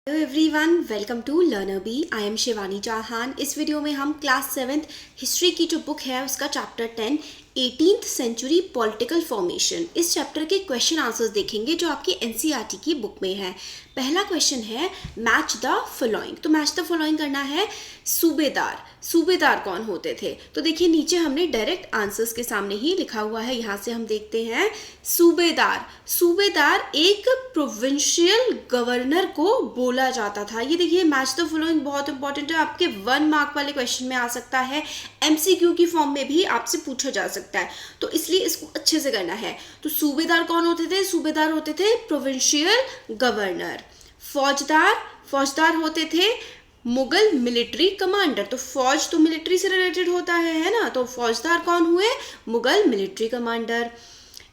Hello everyone, welcome to learner bee. I am Shivani Chauhan. इस video में हम क्लास 7th हिस्ट्री की जो बुक है उसका chapter 10 18th century political formation, इस चैप्टर के क्वेश्चन आंसर्स देखेंगे जो आपकी एनसीईआरटी की बुक में है। पहला क्वेश्चन है मैच द फॉलोइंग। तो मैच द फॉलोइंग करना है। सूबेदार, सूबेदार कौन होते थे? तो देखिए नीचे हमने डायरेक्ट आंसर्स के सामने ही लिखा हुआ है, यहाँ से हम देखते हैं सूबेदार। सूबेदार एक प्रोविंशियल गवर्नर को बोला जाता था। ये देखिए मैच द फॉलोइंग बहुत इंपॉर्टेंट है, आपके 1 मार्क वाले क्वेश्चन में आ सकता है, एमसीक्यू की फॉर्म में भी आपसे पूछा जा सकता है, तो इसलिए इसको अच्छे से करना है। तो सूबेदार कौन होते थे? सूबेदार होते थे प्रोविंशियल गवर्नर। फौजदार, फौजदार होते थे मुगल मिलिट्री कमांडर। तो फौज तो मिलिट्री से रिलेटेड होता है ना, तो फौजदार कौन हुए? Mughal military commander.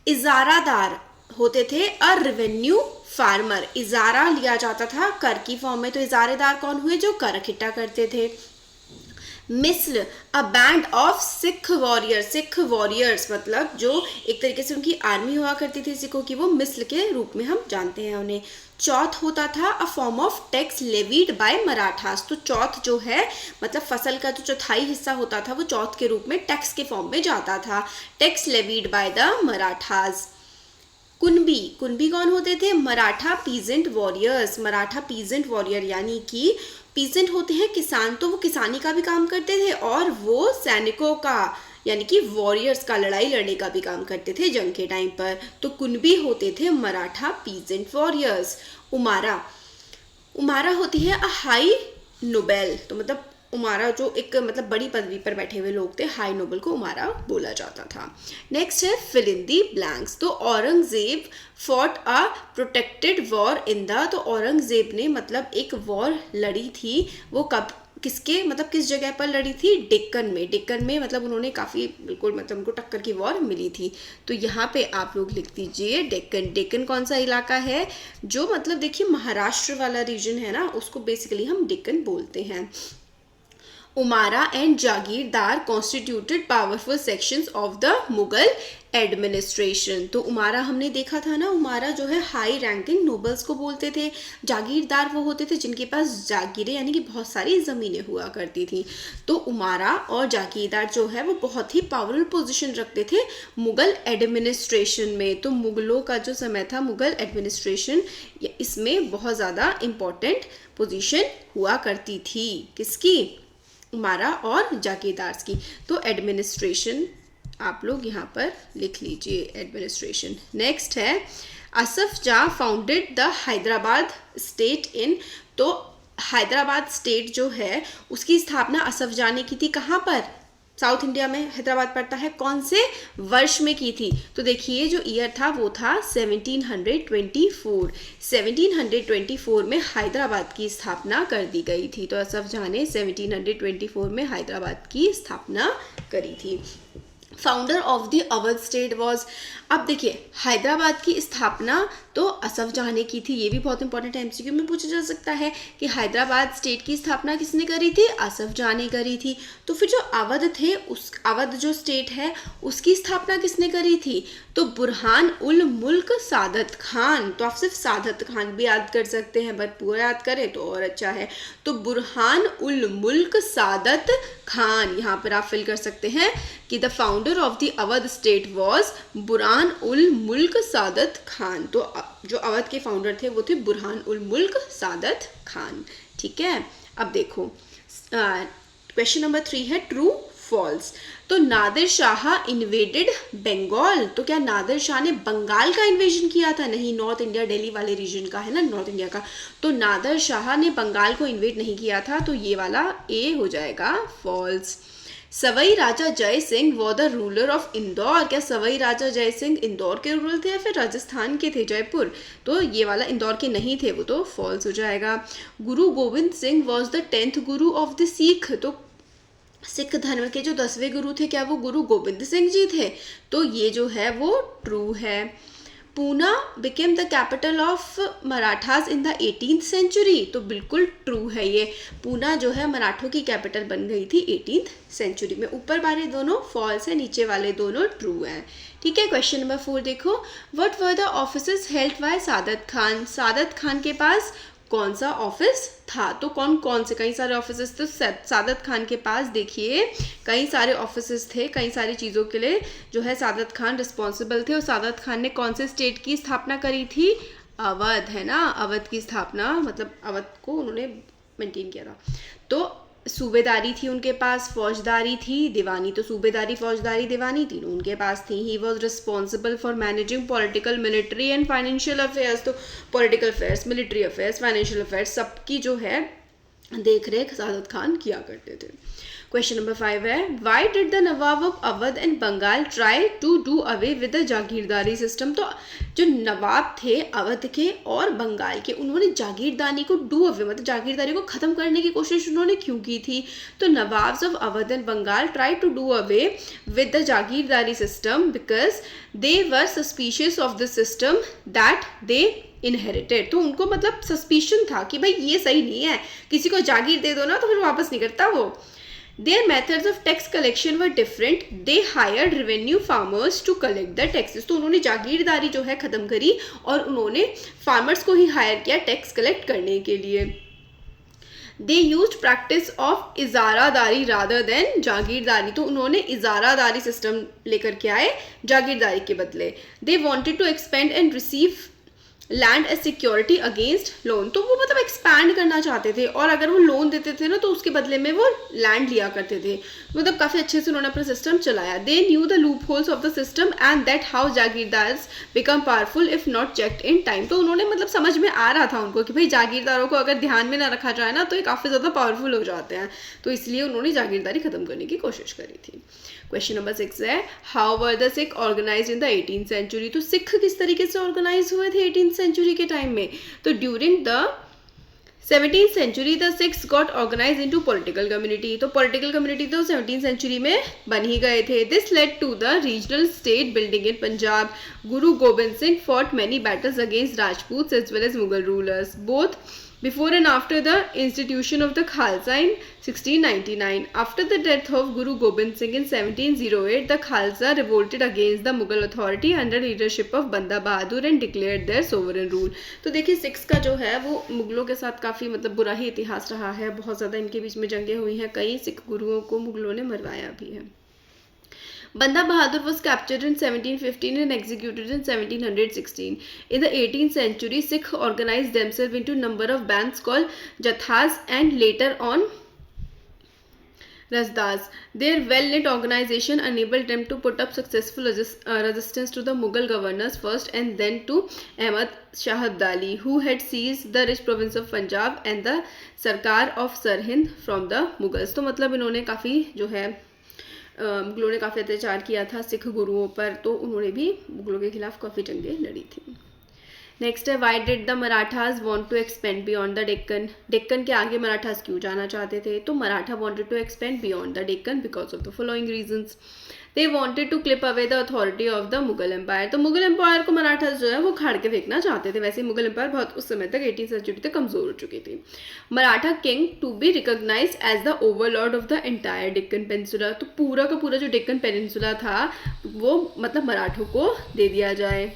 इजारादार होते थे अ रेवेन्यू फार्मर। इजारा लिया जाता था कर की फॉर्म में, तो इजारेदार कौन हुए? जो कर इकट्ठा करते थे। Misl, a band of Sikh warrior. Sikh warriors मतलब जो एक तरीके से उनकी आर्मी हुआ करती थी सिखों की, वो मिस्ल के रूप में हम जानते हैं उन्हें। चौथ होता था a form of tax levied by Marathas. तो चौथ जो है मतलब फसल का जो चौथाई हिस्सा होता था वो चौथ के रूप में टैक्स के फॉर्म में जाता था। Tax levied by the Marathas. Kunbi, Kunbi कौन होते थे? Maratha peasant warriors. Maratha peasant warrior यानी कि पीजेंट होते हैं किसान, तो वो किसानी का भी काम करते थे और वो सैनिकों का यानी कि वॉरियर्स का, लड़ाई लड़ने का भी काम करते थे जंग के टाइम पर। तो कुनबी होते थे मराठा पीजेंट वॉरियर्स। उमारा, उमारा होती है अ हाई नोबेल। तो मतलब उमारा जो एक मतलब बड़ी पदवी पर बैठे हुए लोग थे, हाई नोबल को उमारा बोला जाता था। नेक्स्ट है फिल इन दी ब्लैंक्स। तो Aurangzeb fought a protected war in the. तो औरंगजेब ने मतलब एक वॉर लड़ी थी, वो कब, किसके मतलब किस जगह पर लड़ी थी? डेक्कन में। डेक्कन में मतलब उन्होंने काफ़ी बिल्कुल मतलब उनको टक्कर की वॉर मिली थी। तो यहाँ पे आप लोग लिख दीजिए डेक्कन। डेक्कन कौन सा इलाका है? जो मतलब देखिए महाराष्ट्र वाला रीजन है ना, उसको बेसिकली हम डेक्कन बोलते हैं। Umara and jagirdar constituted powerful sections of the Mughal administration. तो उमारा हमने देखा था ना, उमारा जो है हाई रैंकिंग नोबल्स को बोलते थे। जागीरदार वो होते थे जिनके पास जागीरें यानी कि बहुत सारी ज़मीनें हुआ करती थी। तो उमारा और जागीरदार जो है वो बहुत ही पावरफुल पोजीशन रखते थे मुगल एडमिनिस्ट्रेशन में। तो मुगलों का जो समय था मुगल एडमिनिस्ट्रेशन, इसमें बहुत ज़्यादा इम्पोर्टेंट पोजीशन हुआ करती थी। किसकी? उमारा और जागीरदार की। तो एडमिनिस्ट्रेशन आप लोग यहाँ पर लिख लीजिए, एडमिनिस्ट्रेशन। नेक्स्ट है Asaf Jah founded the Hyderabad state in. तो हैदराबाद स्टेट जो है उसकी स्थापना असफ जाह ने की थी। कहाँ पर? साउथ इंडिया में हैदराबाद पड़ता है। कौन से वर्ष में की थी? तो देखिए जो ईयर था वो था 1724। 1724 में हैदराबाद की स्थापना कर दी गई थी। तो असफ जाह ने 1724 में हैदराबाद की स्थापना करी थी। Founder of the Awadh state was. अब देखिए हैदराबाद की स्थापना तो असफ जाह ने की थी, ये भी बहुत इंपॉर्टेंट एमसीक्यू में पूछा जा सकता है कि हैदराबाद स्टेट की स्थापना किसने करी थी? असफ जाह ने करी थी। तो फिर जो अवध थे, उस अवध जो स्टेट है उसकी स्थापना किसने करी थी? तो बुरहान उल मुल्क सादत खान। तो आप सिर्फ सादत खान भी याद कर सकते हैं, बट पूरा याद करें तो और अच्छा है। तो बुरहान उल मुल्क सादत खान, यहाँ पर आप फिल कर सकते हैं कि the founder of the Awadh state was Burhan ul Mulk Saadat Khan. तो जो अवध के फाउंडर थे वो थे बुरहान उल मुल्क सादत खान। ठीक है, अब देखो क्वेश्चन नंबर 3 है ट्रू फॉल्स। तो नादिर शाह इन्वेडेड बंगाल। तो क्या नादिर शाह ने बंगाल का इन्वेजन किया था? नहीं, नॉर्थ इंडिया दिल्ली वाले रीजन का है ना, नॉर्थ इंडिया का। तो नादिर शाह ने बंगाल को इन्वेड नहीं किया था, तो ये वाला ए हो जाएगा फॉल्स। सवाई राजा जय Singh Waugh the ruler of Indore. क्या सवाई राजा जय सिंह इंदौर के रूलर थे या फिर राजस्थान के थे, जयपुर? तो ये वाला इंदौर के नहीं थे, वो तो फॉल्स हो जाएगा। गुरु Govind Singh was the 10th Guru of the Sikh. तो सिख धर्म के जो 10वें गुरु थे, क्या वो गुरु गोविंद सिंह जी थे? तो ये जो है वो ट्रू है। Poona became the capital of Marathas in the 18th century. तो बिल्कुल ट्रू है ये, पूना जो है मराठों की कैपिटल बन गई थी 18th सेंचुरी में। ऊपर वाले दोनों फॉल्स है, नीचे वाले दोनों ट्रू हैं। ठीक है, क्वेश्चन नंबर 4 देखो। What were the officers held by Saadat Khan. Saadat Khan के पास कौन सा ऑफिस था। तो कौन कौन से, कई सारे ऑफिसेस थे। सादत खान के पास देखिए कई सारे ऑफिसेस थे, कई सारी चीज़ों के लिए जो है सादत खान रिस्पॉन्सिबल थे। और सादत खान ने कौन से स्टेट की स्थापना करी थी, अवध, है ना, अवध की स्थापना, मतलब अवध को उन्होंने मेंटेन किया था। तो सूबेदारी थी उनके पास, फौजदारी थी, दीवानी, तो सूबेदारी, फौजदारी, दीवानी तीनों उनके पास थी। He was responsible for managing political, military and financial affairs. तो political affairs, military affairs, financial affairs, सबकी जो है देख रेख सादत खान किया करते थे। क्वेश्चन नंबर 5 है, why did the nawab of Awadh and Bengal try to do away with the jagirdari system. तो जो नवाब थे अवध के और बंगाल के, उन्होंने जागीरदारी को डू अवे, मतलब जागीरदारी को ख़त्म करने की कोशिश उन्होंने क्यों की थी। तो nawabs of Awadh and Bengal try to do away with the jagirdari system because they were suspicious of the system that they inherited. तो उनको मतलब सस्पिशन था कि भाई ये सही नहीं है, किसी को जागीर दे दो ना तो फिर वापस नहीं करता वो। Their methods of tax collection were different. They hired revenue farmers to collect the taxes. तो उन्होंने जागीरदारी जो है ख़त्म करी और उन्होंने फार्मर्स को ही हायर किया टैक्स कलेक्ट करने के लिए। They used practice of इजारादारी rather than जागीरदारी। तो उन्होंने इजारादारी सिस्टम लेकर के आए जागीरदारी के बदले। They wanted to expand and receive land as security against loan. तो वो मतलब एक्सपैंड करना चाहते थे और अगर वो लोन देते थे ना तो उसके बदले में वो लैंड लिया करते थे। मतलब काफ़ी अच्छे से उन्होंने अपना सिस्टम चलाया। They knew the loopholes of the system and that how jagirdars become powerful if not checked in time. तो उन्होंने मतलब समझ में आ रहा था उनको कि भाई जागीरदारों को अगर ध्यान में ना रखा जाए ना तो ये काफ़ी ज़्यादा पावरफुल हो जाते हैं। तो इसलिए उन्होंने जागीरदारी ख़त्म करने की कोशिश करी थी। क्वेश्चन नंबर 6 है, how were the Sikh organise in the 18th century. तो सिख किस तरीके से ऑर्गेनाइज हुए थे 18th सेंचुरी के टाइम में। तो during the 17th century the Sikhs got organise into political community. तो पॉलिटिकल कम्युनिटी तो 17th सेंचुरी में बन ही गए थे। This led to the regional state building in Punjab. Guru Gobind Singh fought many battles against Rajput as well as Mughal rulers both before and after the institution of the Khalsa in 1699. After the death of Guru Gobind Singh in 1708, the Khalsa revolted against the Mughal authority under leadership of Banda Bahadur and declared their sovereign rule. तो देखिए six का जो है वो मुगलों के साथ काफ़ी मतलब बुरा ही इतिहास रहा है। बहुत ज़्यादा इनके बीच में जंगें हुई हैं, कई सिख गुरुओं को मुगलों ने मरवाया भी है। Banda Bahadur was captured in 1715 and executed in 1716. In the 18th century, Sikh organized themselves into a number of bands called Jathas and later on Razdas. Their well-knit organization enabled them to put up successful resistance to the Mughal governors first and then to Ahmad Shah Abdali, who had seized the rich province of Punjab and the Sarkar of Sirhind from the Mughals. तो मतलब इन्होंने काफ़ी जो है मुगलों ने काफ़ी अत्याचार किया था सिख गुरुओं पर, तो उन्होंने भी मुगलों के खिलाफ काफ़ी जंगें लड़ी थी। नेक्स्ट है, why did the Marathas want to expand beyond the Deccan. Deccan के आगे मराठाज क्यों जाना चाहते थे। तो Maratha wanted to expand beyond the Deccan because of the following reasons. They wanted to clip away the authority of the Mughal empire. तो मुगल एम्पायर को मराठाज जो है वो खाड़ के फेंकना चाहते थे। वैसे मुगल एम्पायर बहुत उस समय तक 18th सेंचुरी तक कमज़ोर हो चुकी थी। Maratha king to be recognise as the overlord of the entire Deccan peninsula. तो पूरा का पूरा जो डेक्कन पेनिनसुला था वो मतलब मराठों को दे दिया जाए।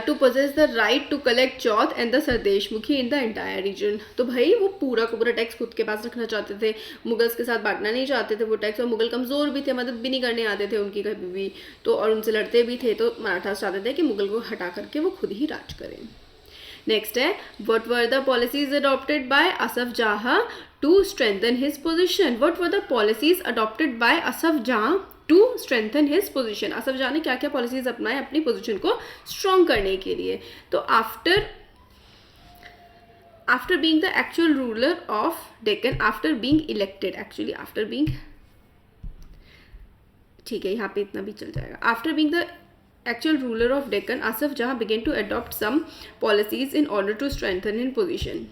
To possess the right to collect chauth and the sardeshmukhi in the entire region. तो भाई वो पूरा का पूरा टैक्स खुद के पास रखना चाहते थे, मुगल्स के साथ बांटना नहीं चाहते थे वो टैक्स। और मुगल कमज़ोर भी थे, मदद भी नहीं करने आते थे उनकी कभी भी, तो और उनसे लड़ते भी थे। तो मराठा चाहते थे कि मुगल को हटा करके वो खुद ही राज करें। नेक्स्ट है, what were the policies adopted by Asaf Jah to strengthen his position. What were the policies adopted by Asaf Jah to strengthen his position. Asaf Jah ने क्या क्या पॉलिसीज अपनाए अपनी पोजिशन को स्ट्रॉन्ग करने के लिए। तो after being the actual ruler of Deccan, after being elected, actually after being, ठीक है यहाँ पे इतना भी चल जाएगा। After being the actual ruler of Deccan, Asaf Jah began to adopt some policies in order to strengthen his position.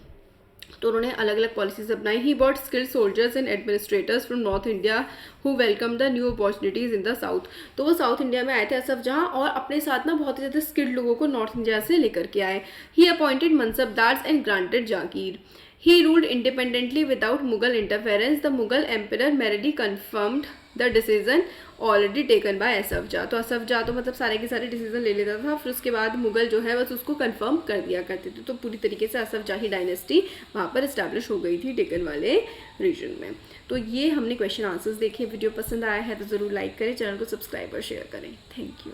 तो उन्होंने अलग अलग पॉलिसीज अपनाई। He bought skilled soldiers and administrators from north India who welcome the new opportunities in the south. तो वो south India में आए थे असफ जहाँ, और अपने साथ ना बहुत ही ज़्यादा स्किल्ड लोगों को नॉर्थ इंडिया से लेकर के आए। He appointed mansabdars and granted jagir. He ruled independently without Mughal interference. The Mughal emperor merely confirmed the decision already taken by Asaf Jah. तो असफ जाह तो मतलब सारे के सारे डिसीजन ले लेता था, फिर उसके बाद मुगल जो है बस उसको कंफर्म कर दिया करते थे. तो पूरी तरीके से असफ जाही डायनेस्टी वहाँ पर इस्टेब्लिश हो गई थी डेक्कन वाले रीजन में. तो ये हमने क्वेश्चन आंसर्स देखे. वीडियो पसंद आया है तो ज़रूर लाइक करें, चैनल को सब्सक्राइब और शेयर करें. Thank you.